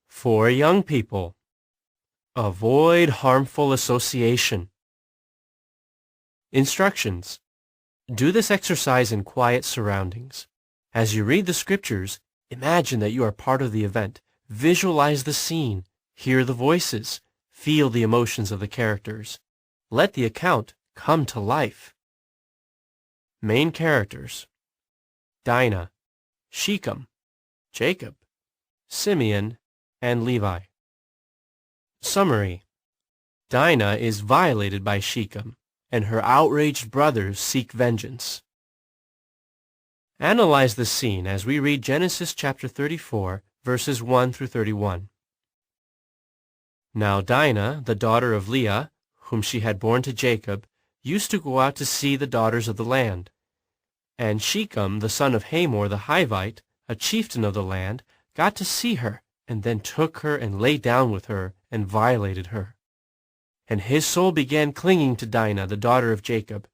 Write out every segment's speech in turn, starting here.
For young people, avoid harmful association. Instructions. Do this exercise in quiet surroundings. As you read the scriptures, imagine that you are part of the event. Visualize the scene, hear the voices, feel the emotions of the characters. Let the account come to life. Main characters: Dinah, Shechem, Jacob, Simeon, and Levi. Summary. Dinah is violated by Shechem, and her outraged brothers seek vengeance. Analyze the scene as we read Genesis chapter 34, verses 1 through 31. Now Dinah, the daughter of Leah, whom she had borne to Jacob, used to go out to see the daughters of the land. And Shechem, the son of Hamor the Hivite, a chieftain of the land, got to see her, and then took her and lay down with her, and violated her. And his soul began clinging to Dinah, the daughter of Jacob,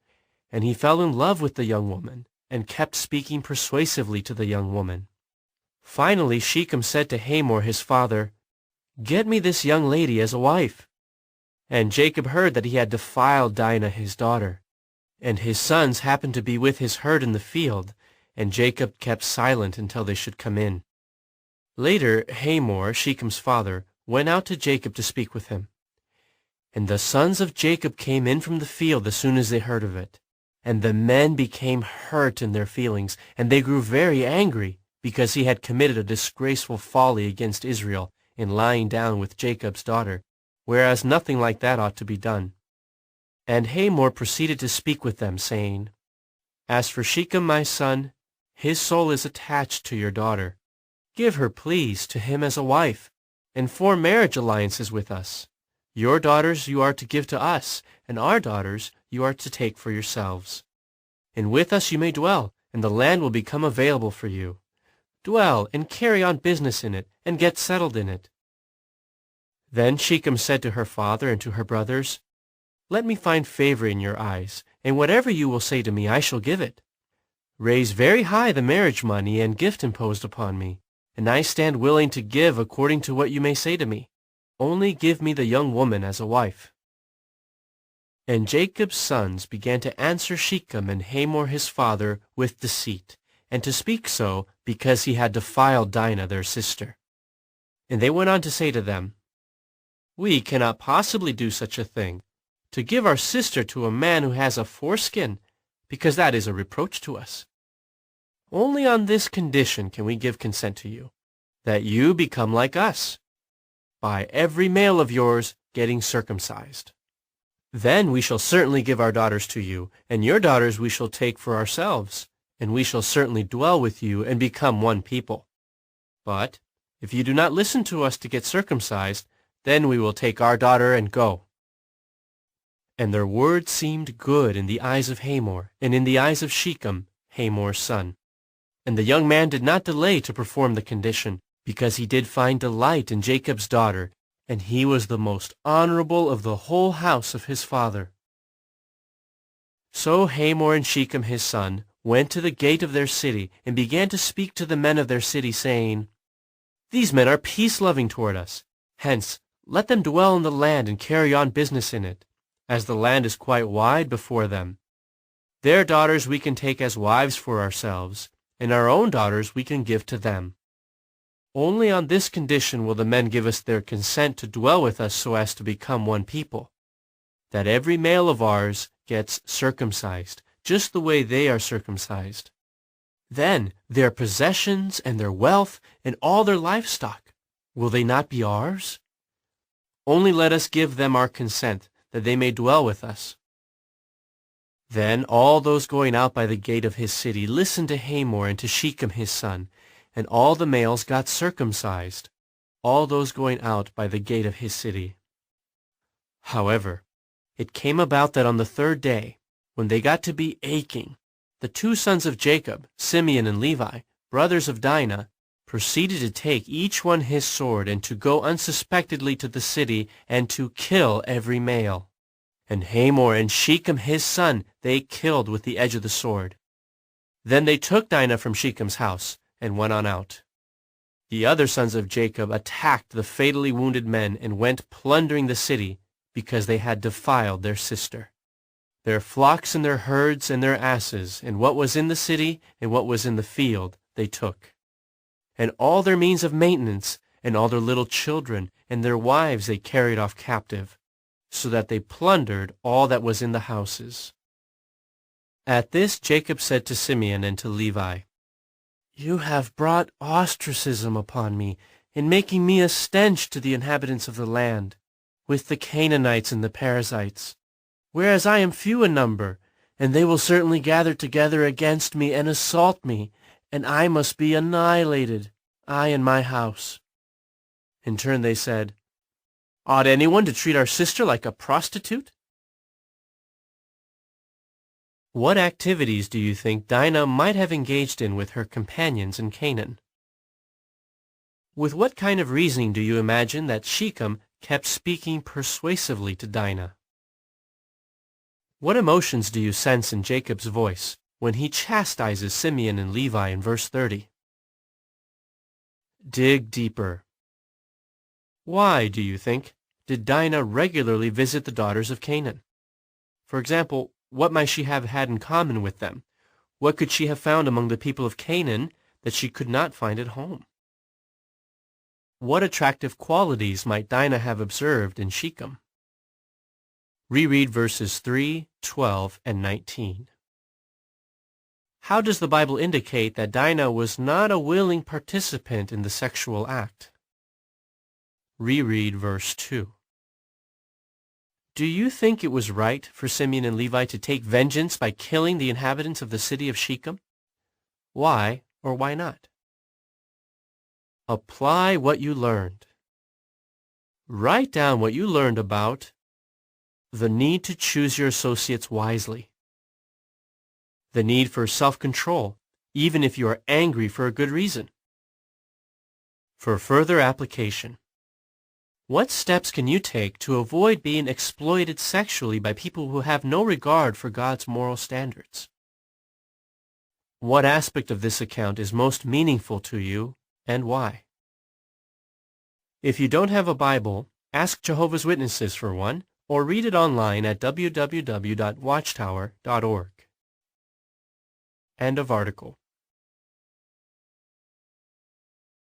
and he fell in love with the young woman, and kept speaking persuasively to the young woman. Finally Shechem said to Hamor his father, "Get me this young lady as a wife." And Jacob heard that he had defiled Dinah his daughter. And his sons happened to be with his herd in the field, and Jacob kept silent until they should come in. Later Hamor, Shechem's father, went out to Jacob to speak with him. And the sons of Jacob came in from the field as soon as they heard of it. And the men became hurt in their feelings, and they grew very angry, because he had committed a disgraceful folly against Israel in lying down with Jacob's daughter, whereas nothing like that ought to be done. And Hamor proceeded to speak with them, saying, "As for Shechem my son, his soul is attached to your daughter. Give her, please, to him as a wife, and form marriage alliances with us. Your daughters you are to give to us, and our daughters you are to take for yourselves. And with us you may dwell, and the land will become available for you. Dwell and carry on business in it, and get settled in it." Then Shechem said to her father and to her brothers, "Let me find favor in your eyes, and whatever you will say to me I shall give it. Raise very high the marriage money and gift imposed upon me, and I stand willing to give according to what you may say to me. Only give me the young woman as a wife." And Jacob's sons began to answer Shechem and Hamor his father with deceit, and to speak so because he had defiled Dinah their sister. And they went on to say to them, "We cannot possibly do such a thing, to give our sister to a man who has a foreskin, because that is a reproach to us. Only on this condition can we give consent to you, that you become like us, by every male of yours getting circumcised. Then we shall certainly give our daughters to you, and your daughters we shall take for ourselves, and we shall certainly dwell with you and become one people. But if you do not listen to us to get circumcised, then we will take our daughter and go." And their words seemed good in the eyes of Hamor, and in the eyes of Shechem, Hamor's son. And the young man did not delay to perform the condition, because he did find delight in Jacob's daughter, and he was the most honorable of the whole house of his father. So Hamor and Shechem his son went to the gate of their city, and began to speak to the men of their city, saying, "These men are peace-loving toward us. Hence, let them dwell in the land and carry on business in it, as the land is quite wide before them. Their daughters we can take as wives for ourselves, and our own daughters we can give to them. Only on this condition will the men give us their consent to dwell with us so as to become one people, that every male of ours gets circumcised, just the way they are circumcised. Then their possessions and their wealth and all their livestock, will they not be ours? Only let us give them our consent, that they may dwell with us." Then all those going out by the gate of his city listened to Hamor and to Shechem his son, and all the males got circumcised, all those going out by the gate of his city. However, it came about that on the third day, when they got to be aching, the two sons of Jacob, Simeon and Levi, brothers of Dinah, proceeded to take each one his sword, and to go unsuspectedly to the city, and to kill every male. And Hamor and Shechem his son they killed with the edge of the sword. Then they took Dinah from Shechem's house, and went on out. The other sons of Jacob attacked the fatally wounded men and went plundering the city because they had defiled their sister. Their flocks and their herds and their asses, and what was in the city and what was in the field, they took. And all their means of maintenance, and all their little children, and their wives they carried off captive, so that they plundered all that was in the houses. At this Jacob said to Simeon and to Levi, "You have brought ostracism upon me, in making me a stench to the inhabitants of the land, with the Canaanites and the Perizzites, whereas I am few in number, and they will certainly gather together against me and assault me, and I must be annihilated, I and my house." In turn they said, "Ought anyone to treat our sister like a prostitute?" What activities do you think Dinah might have engaged in with her companions in Canaan? With what kind of reasoning do you imagine that Shechem kept speaking persuasively to Dinah? What emotions do you sense in Jacob's voice when he chastises Simeon and Levi in verse 30? Dig deeper. Why, do you think, did Dinah regularly visit the daughters of Canaan? For example, what might she have had in common with them? What could she have found among the people of Canaan that she could not find at home? What attractive qualities might Dinah have observed in Shechem? Reread verses 3, 12, and 19. How does the Bible indicate that Dinah was not a willing participant in the sexual act? Reread verse 2. Do you think it was right for Simeon and Levi to take vengeance by killing the inhabitants of the city of Shechem? Why or why not? Apply what you learned. Write down what you learned about the need to choose your associates wisely, the need for self-control, even if you are angry for a good reason. For further application, what steps can you take to avoid being exploited sexually by people who have no regard for God's moral standards? What aspect of this account is most meaningful to you, and why? If you don't have a Bible, ask Jehovah's Witnesses for one, or read it online at www.watchtower.org. End of article.